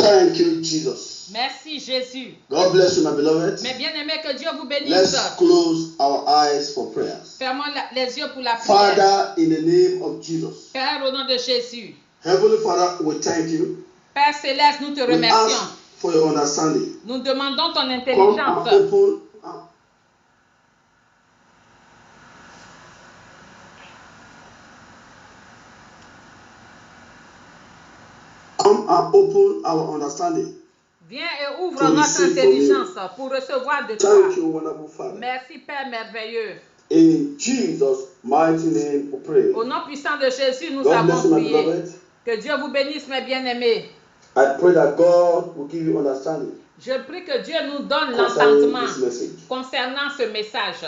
Thank you, Jesus. Merci Jésus. God bless you, my beloved. Mes bien-aimés, que Dieu vous bénisse. Let's close our eyes for prayers. Fermons les yeux pour la prière. Father, in the name of Jesus. Père, au nom de Jésus. Heavenly Father, we thank you. Père Céleste, nous te We remercions. ask for your understanding. Nous demandons ton Come intelligence. and open. Come and open our understanding. Viens et ouvre To notre receive from intelligence pour recevoir de toi. Thank you, wonderful Father. Merci Père merveilleux. In Jesus' mighty name we pray. Au nom puissant de Jésus, nous God bless avons you, my prié. beloved. Que Dieu vous bénisse, mes bien-aimés. I pray that God will give you understanding Je prie que Dieu nous donne concerning l'entendement this message. concernant ce message.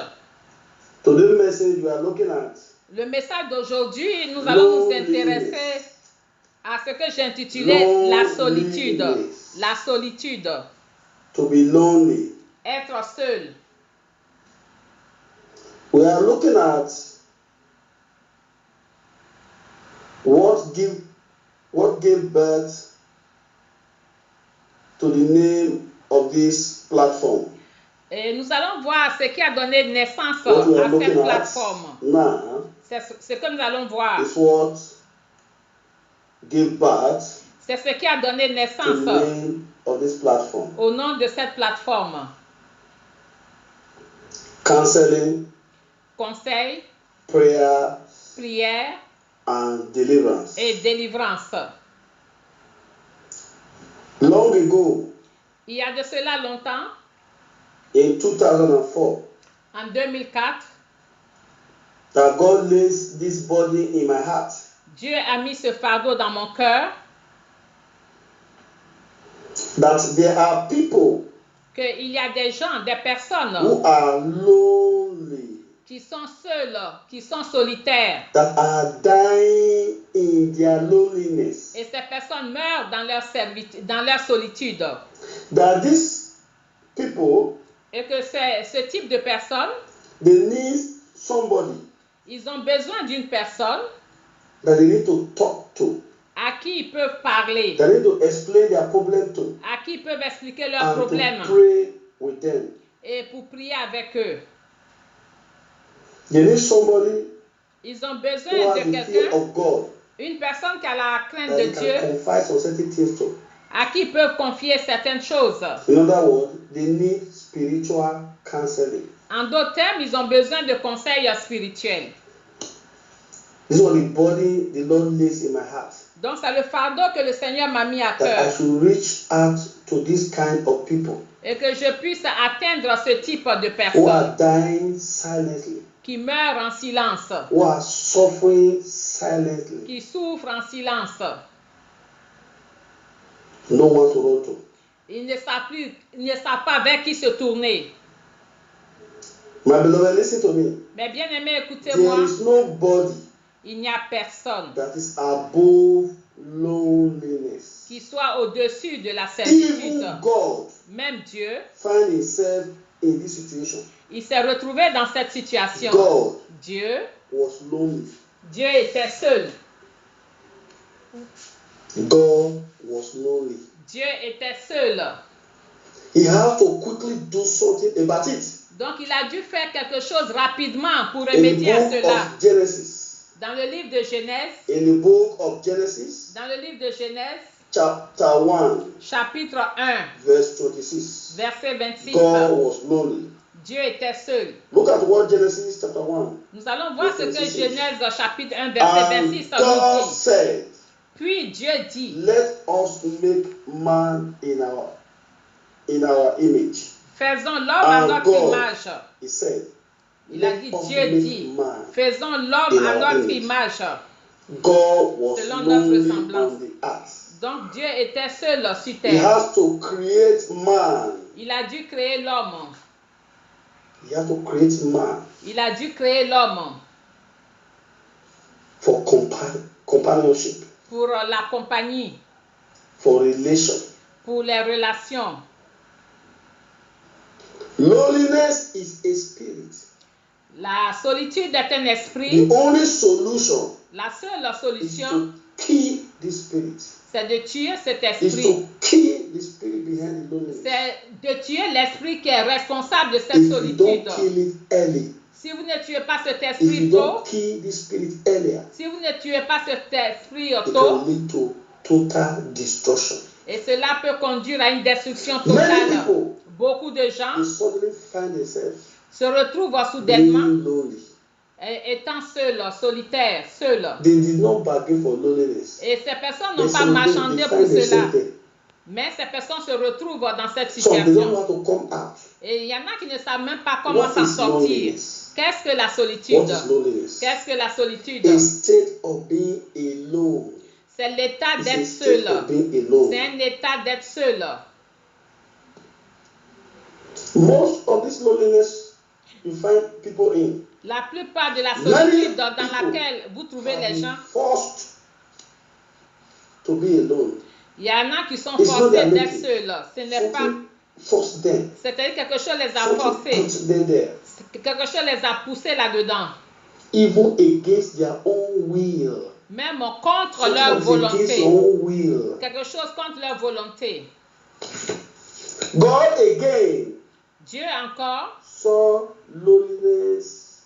Today's message we are looking at Le message d'aujourd'hui, nous allons nous intéresser à ce que j'intitulais la solitude. La solitude. to be lonely. Être seul. We are looking at what gave birth to the name of this platform. Et nous allons voir ce qui a donné naissance What we are à looking cette at plateforme. now C'est ce que nous allons voir. is what gave birth C'est ce qui a donné to naissance the name of this platform. au nom de cette plateforme. Counseling, Conseil, prayer, prière and deliverance. et délivrance. Long ago, Il y a de cela longtemps, in 2004, en 2004, that God lays this body in my heart. Dieu a mis ce fardeau dans mon cœur, That there are people qu'il y a des gens, des personnes who are lonely, qui sont seuls, qui sont solitaires. that are dying in their loneliness. Et ces personnes meurent dans dans leur solitude. That these people, Et que ce type de personnes, they need somebody ils ont besoin d'une personne that they need to talk to, à qui ils peuvent parler, that they need to explain their problem to, à qui ils peuvent expliquer leurs and problèmes to pray with them. et pour prier avec eux. They need somebody Ils ont who besoin has de the fear quelqu'un, of God, une personne qui a la crainte that de they can Dieu, confide some certain things to. à qui ils peuvent confier certaines choses. In other words, they need spiritual counseling. En d'autres termes, ils ont besoin de conseils spirituels. This is what the body the Lord lays in my heart. Donc, c'est le fardeau que le Seigneur m'a mis à That I cœur. should reach out to this kind of people Et que je puisse atteindre ce type de who are personnes dying silently, qui meurent en silence, who are suffering silently. qui souffrent en silence. No one to run to. Ils ne savent pas vers qui se tourner. My beloved, listen to me. Mais bien aimé, There écoutez-moi, is nobody il n'y a personne that is above loneliness. qui soit au-dessus de la certitude. Even God Même Dieu, find himself in this situation. il s'est retrouvé dans cette situation. God Dieu was Dieu était seul. God was lonely. Dieu était seul. He had to quickly do something about it. Donc il a dû faire quelque chose rapidement pour In the remédier à book cela. of Genesis, Dans le livre de Genèse, in the book of Genesis, dans le livre de Genèse, chapter 1, chapitre 1, verse 26, verset 26, God was lonely. Dieu était seul. Look at what Genesis chapter 1. Nous allons voir ce que Verset 26. Genèse chapitre 1, verset And 26 God nous dit. said, Puis Dieu dit, let us make man in our image. faisons l'homme à And notre God, image. He said, Il a let dit, us Dieu make dit, man. faisons l'homme in à our notre image. image. God was Selon notre lonely ressemblance. on the earth. Donc Dieu était seul sur He terre. has to create man. Il a dû créer l'homme. He has to create man Il a dû créer l'homme for companionship, pour la compagnie, for relation. pour les relations. Loneliness is a spirit. La solitude est un esprit. The only solution La seule is solution, to kill this spirit. c'est de tuer cet Is esprit. to kill the spirit behind the loneliness. c'est de tuer l'esprit qui est responsable de cette If you solitude. don't kill it early, Si vous ne tuez pas cet if esprit you tôt, don't kill the spirit earlier, si vous ne tuez pas cet esprit it tôt, can lead to total destruction. et cela peut conduire à une destruction Many totale. people, Beaucoup de gens they suddenly find themselves se retrouvent soudainement being lonely. étant seuls, solitaires, seuls. They did not bargain for loneliness. Et ces personnes They n'ont pas suddenly marchandé they pour find cela. themselves there. Mais ces personnes se retrouvent dans cette Some they don't know situation. how to come out. Et il y en a qui ne savent même pas comment What s'en is sortir. loneliness? Qu'est-ce que la What solitude? is loneliness? Qu'est-ce que la solitude? A state of being alone. C'est l'état It's a d'être state seul. of being alone. C'est un état d'être seul. Most of this loneliness you find people in La plupart de la Many solitude dans people laquelle vous trouvez have les been gens, forced to be alone. il y en a qui sont It's not forcés their d'être making. seuls. Ce n'est pas, Something forced them. c'est-à-dire quelque chose les a Something forcés. put them there. Quelque chose les a poussés là-dedans. Even against their own will. Même contre Something leur that is against volonté. your own will. Quelque chose contre leur volonté. God again Dieu encore saw loneliness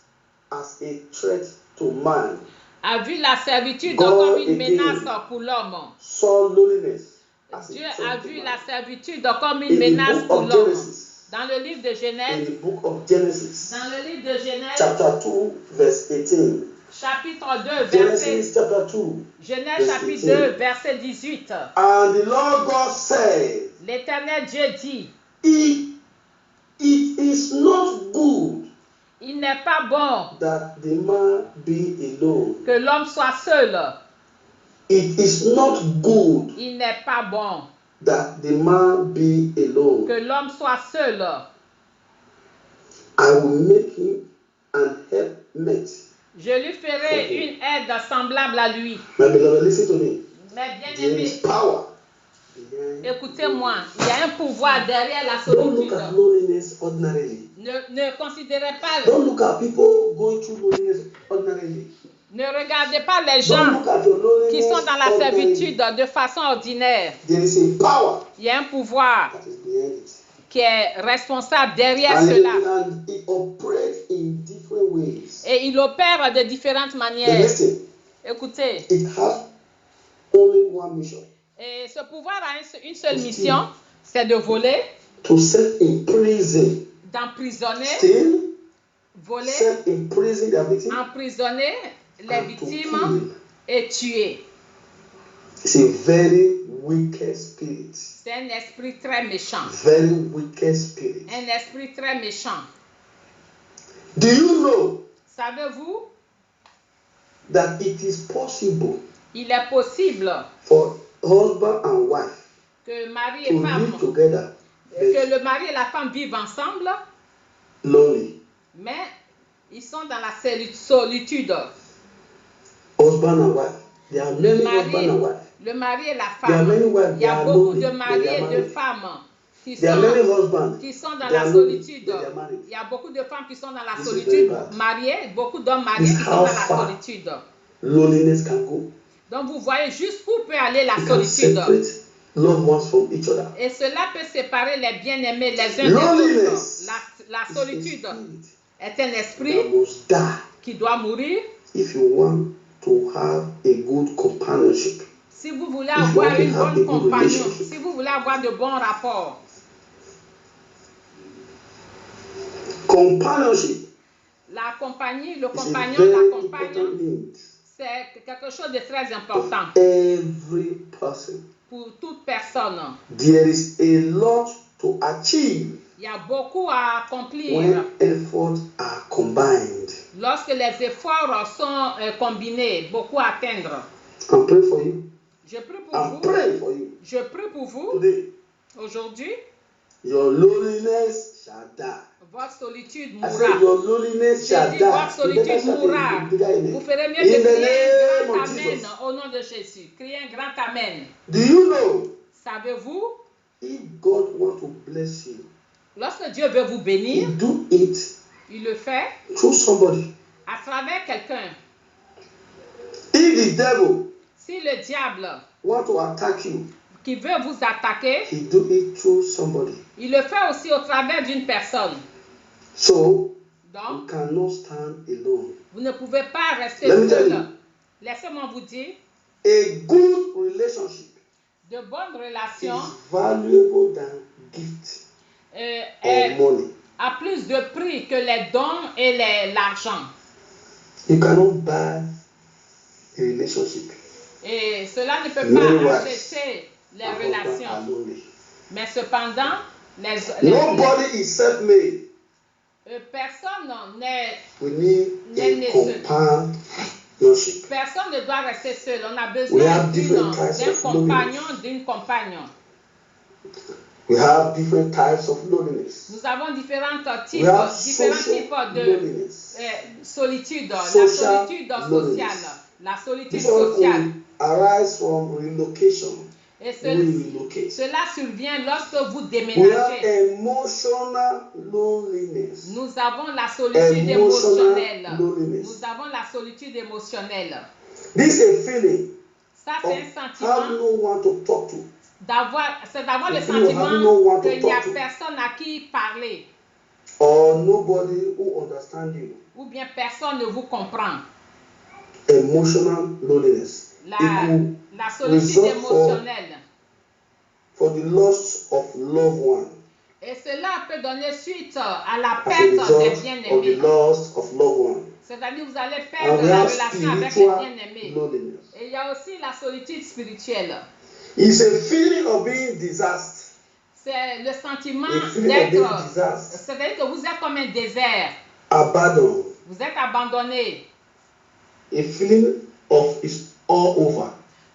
as a threat to man. a vu la servitude God comme une again menace pour l'homme. Saw loneliness as Dieu a a threat to vu man. la servitude comme In une the menace book pour of l'homme. Genesis, Dans le livre de in Genèse, the book of Genesis, dans le livre de Genèse, chapter 2, verse 18. chapitre 2, Genesis verset, chapter 2. Genèse verse chapitre 18. 2, verset 18. And the Lord God said, L'Éternel Dieu dit, it is not good il n'est pas bon that the man be alone. que l'homme soit seul. It is not good Il n'est pas bon that the man be alone. que l'homme soit seul. I will make him an helpmate. Je lui ferai une aide semblable à lui. My beloved, listen to me. Mais bien There aimé, is power behind. écoutez-moi, il y a un pouvoir derrière la Don't look solitude. at loneliness ordinarily. Ne considérez pas, Don't look at people going through loneliness ordinarily. ne regardez pas les Don't gens look at your loneliness qui sont dans la ordinarily. servitude de façon ordinaire. There is a power Il y a un pouvoir that is behind it. qui est responsable derrière And cela. it operates in different ways. Et il opère de différentes Then manières. listen, Écoutez, it has only one mission. et ce pouvoir a une seule mission, c'est de voler, To self-imprison. d'emprisonner, Steal, voler, self-imprison their victim, emprisonner les and to victimes kill. et tuer. It's a very wicked spirit. C'est un esprit très méchant. Very wicked spirit. Un esprit très méchant. Do you know Savez-vous, that it is possible il est possible for husband and wife que mari to et femme, live together que le mari et la femme vivent ensemble, lonely? mais ils sont dans la solitude. Husband and wife. There are Le many husband and wife. mari et la There are femme. many wives. Il y They a are beaucoup lonely. de They maris are et de married. femmes qui There are many sont husbands. dans They la are lonely. solitude. They are married. Il y a beaucoup de femmes qui sont dans la This is very solitude, bad. mariées, beaucoup d'hommes mariés This qui is sont how dans la far solitude. loneliness can go. Donc vous voyez jusqu'où peut aller la It can solitude. separate loved ones from each other. Et cela peut séparer les bien-aimés les uns des autres. Loneliness La is solitude a spirit est un that esprit must die qui doit mourir. if you want to have a good companionship. Si vous voulez If you avoir want to une have bonne a good compagnie, relationship. si vous voulez avoir de bons rapports, Companionship la compagnie, le is a compagnon, very la compagne, important need c'est quelque chose de très important for every person. pour toute personne. There is a lot to achieve Il y a beaucoup à accomplir when efforts are combined. lorsque les efforts sont combinés, beaucoup à atteindre. I'm praying for you. Je prie pour I'm vous. praying for you Je prie pour vous today. aujourd'hui. Your loneliness shall die. Votre solitude I said mourra. your loneliness J'ai shall dit, die. votre solitude mourra. Vous ferez mieux de In the crier un name grand of amen Jesus. au nom de Jésus. Criez un grand amen. Do you know Savez-vous, if God wants to bless you, lorsque Dieu veut vous He bénir, do it il le fait through somebody. à travers quelqu'un. If the devil Si le diable want to attack you, qui veut vous attaquer, he do it through somebody. il le fait aussi au travers d'une personne. So Donc, you cannot stand alone. vous ne pouvez pas rester Let me tell seul. you. Laissez-moi vous dire, A good relationship de bonnes is relations valuable than gift or money. a plus de prix que les dons et l'argent. You cannot buy a relationship. Et cela ne peut Many pas wives acheter les and husbands are relations. lonely. Mais cependant, Nobody is self-made. personne n'est We need N'est a seul. companionship. Personne ne doit rester seul. On a We besoin have different d'un types of compagnon, loneliness. d'une compagnon. We have different types of loneliness. Nous avons différents We types, have différents social types de loneliness. solitude. La Social solitude loneliness. sociale. La solitude This one sociale. will arise from relocation. Et We relocate. cela survient lorsque vous We have déménagez. emotional loneliness. Nous avons la solitude Emotional émotionnelle. loneliness. Nous avons la solitude émotionnelle. This is a feeling Ça, of c'est un sentiment having no one to talk to. c'est d'avoir le The feeling of having no sentiment one to qu'il n'y a talk to. personne à qui parler. Or nobody who understands you. Ou bien personne ne vous comprend. Emotional loneliness. La It could solitude result émotionnelle. for the loss of loved one. Et cela peut donner suite à la As a perte des result of the bien-aimés. loss of loved one. C'est-à-dire vous allez And perdre we la have relation avec les spiritual bien-aimés. loneliness. Et il y a aussi la solitude spirituelle. It's a feeling of being disaster. C'est le sentiment A feeling of being d'être, disaster. c'est-à-dire que vous êtes comme un désert. Abandoned. Vous êtes abandonné. A feeling of it's all over.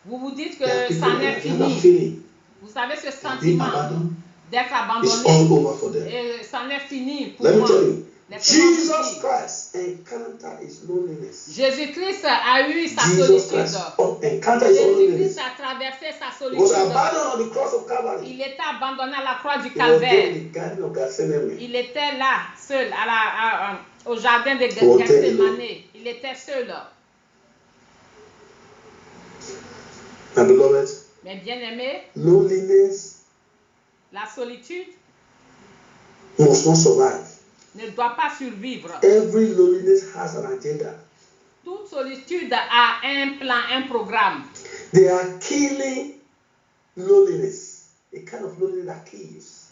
Vous vous dites There are que people c'en est that have that fini. feeling. Vous savez ce Being sentiment abandoned. d'être It's all abandonné. over for them. Et c'en est fini pour Let me moi. tell you, Laissez-moi vous Jesus dire. Christ encountered his loneliness. Jésus-Christ a eu sa Jesus solitude. Christ encountered his loneliness. Jésus-Christ a traversé sa He was solitude. abandoned on the cross of Calvary. Il était abandonné à la croix du He was there calvaire. in the garden of Gethsemane. Il était là, seul, au jardin de was there Gethsemane. Il était seul. My beloved, Mais bien aimé, loneliness la solitude must not survive. ne doit pas survivre. Every loneliness has an agenda. Toute solitude a un plan, un programme. They are killing loneliness. A kind of loneliness that kills.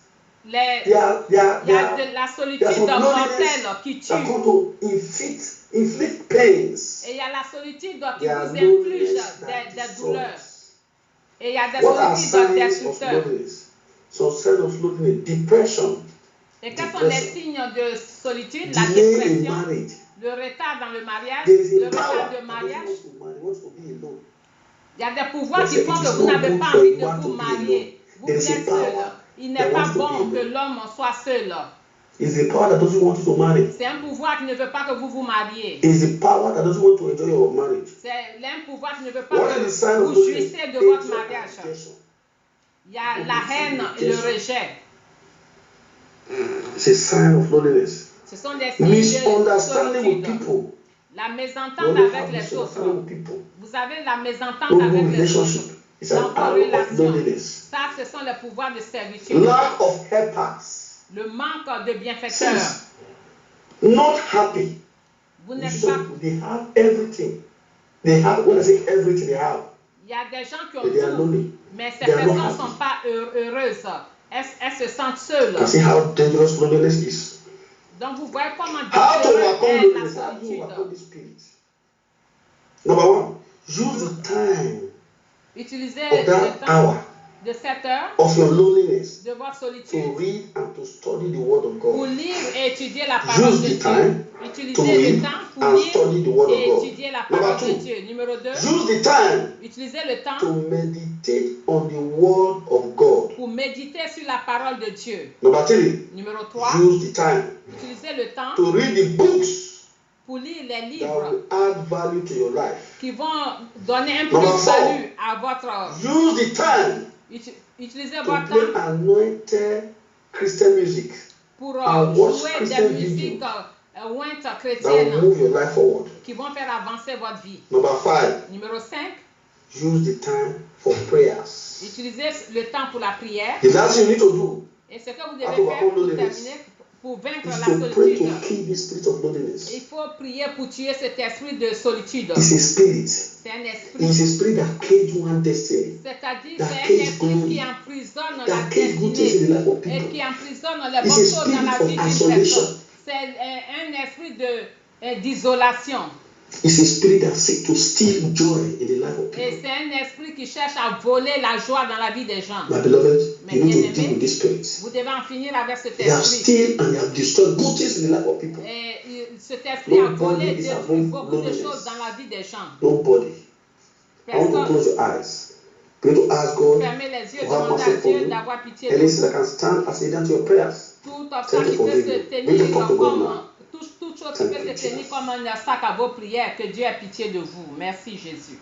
Il y a Il y a de la solitude some loneliness mortelle qui tue. that come to inflict pains. Et il y a la solitude qui There are vous inflige loneliness that des douleurs. destroys. Et il y a des What are solitudes signs of destructeurs. loneliness? Some signs of loneliness: depression, Et quels sont les signes de solitude? La delay in dépression, marriage. le retard dans le mariage, There is le a power retard de that mariage. doesn't want to marry, wants to be alone. Il y a des pouvoirs qui It font is que vous not n'avez good pas for envie a de man to vous be marier. Vous There voulez is a être seul. power Il that n'est pas wants to be bon que alone. l'homme soit seul. It's a power that doesn't want you to marry. C'est un pouvoir qui ne veut pas que vous vous mariez. It's a power that doesn't want to enjoy your marriage. C'est un pouvoir qui ne veut pas What is que the sign of vous loneliness? jouissez de votre Hatred and mariage. rejection. Il y a la haine et le rejet. It's a sign of loneliness. Ce sont des signes de Misunderstanding with solitude. people. La You mésentente only have avec les autres. misunderstanding with people. Vous avez la mésentente No avec les relationship. autres. It's Dans an vos arrow of relations. loneliness. Ça, ce sont les pouvoirs de servitude. Lack of helpers. Le manque de bienfaiteurs. Says, not happy. Vous You n'êtes see, pas. they have everything. They have, when I say everything, they have. Il y a des gens qui ont But they are tout, lonely. mais ces They are not personnes ne happy. sont pas heureuses. Elles se sentent seules. You see how dangerous loneliness is. Donc vous voyez comment How to dangereuse overcome est la loneliness? How do you solitude. overcome this spirit? Number one, use the time Utilisez of le that temps hour de 7 heures of your loneliness de votre to solitude read and to study the Word of pour God. lire et étudier la parole Use de the Dieu. time to Utilisez le read temps pour and lire study the Word of et God. étudier la Number parole de two, Dieu. Numéro 2, use the time utilisez le temps to meditate on the Word of God. pour méditer sur la parole de Dieu. Number three, Numéro 3, use the time utilisez le temps to read the books pour lire les that livres will add value to your life. qui vont donner un Number plus-value à votre... Use the time Utilisez to votre play temps anointed Christian music pour and watch jouer des Christian musiques videos ointes that will chrétiennes move your life forward. qui vont faire avancer votre vie. Number five, Numéro 5, use the time for prayers. Utilisez le temps pour la prière. The last thing you need to do Et ce que vous devez faire pour terminer, pour vaincre la is to pray solitude, to kill the spirit of loneliness. il faut prier pour tuer cet esprit de solitude. It's a spirit. C'est un esprit. It's a spirit that cage one destiny. C'est-à-dire That c'est un cage esprit glory. qui emprisonne la That cage good things destinée in the life of et people. qui emprisonne les It's bonnes a choses dans la spirit vie of d'une isolation. personne. C'est un esprit d'isolation. It's a spirit that seeks to steal joy in the life of Et people. c'est un esprit qui cherche à voler la joie dans la vie des gens. My beloved, Mais you need to deal bien-aimés, with this spirit. vous devez en finir avec cet They have esprit. steal and they have destroyed good things in the life of people. Et cet esprit a volé, Nobody is détruit above beaucoup de loneliness. choses dans la vie des gens. Nobody. I want to Personne. close your eyes. Pray to ask God Fermez les yeux, to have demandez mercy à upon Dieu you. d'avoir pitié de Anything vous. that can stand as a hindrance to your prayers. Tout Tell obstacle to qui peut forgive se you. tenir Begin to talk to God comme now. toute chose qui Thank peut you, se tenir Jesus. comme un obstacle à vos prières, que Dieu ait pitié de vous. Merci Jésus.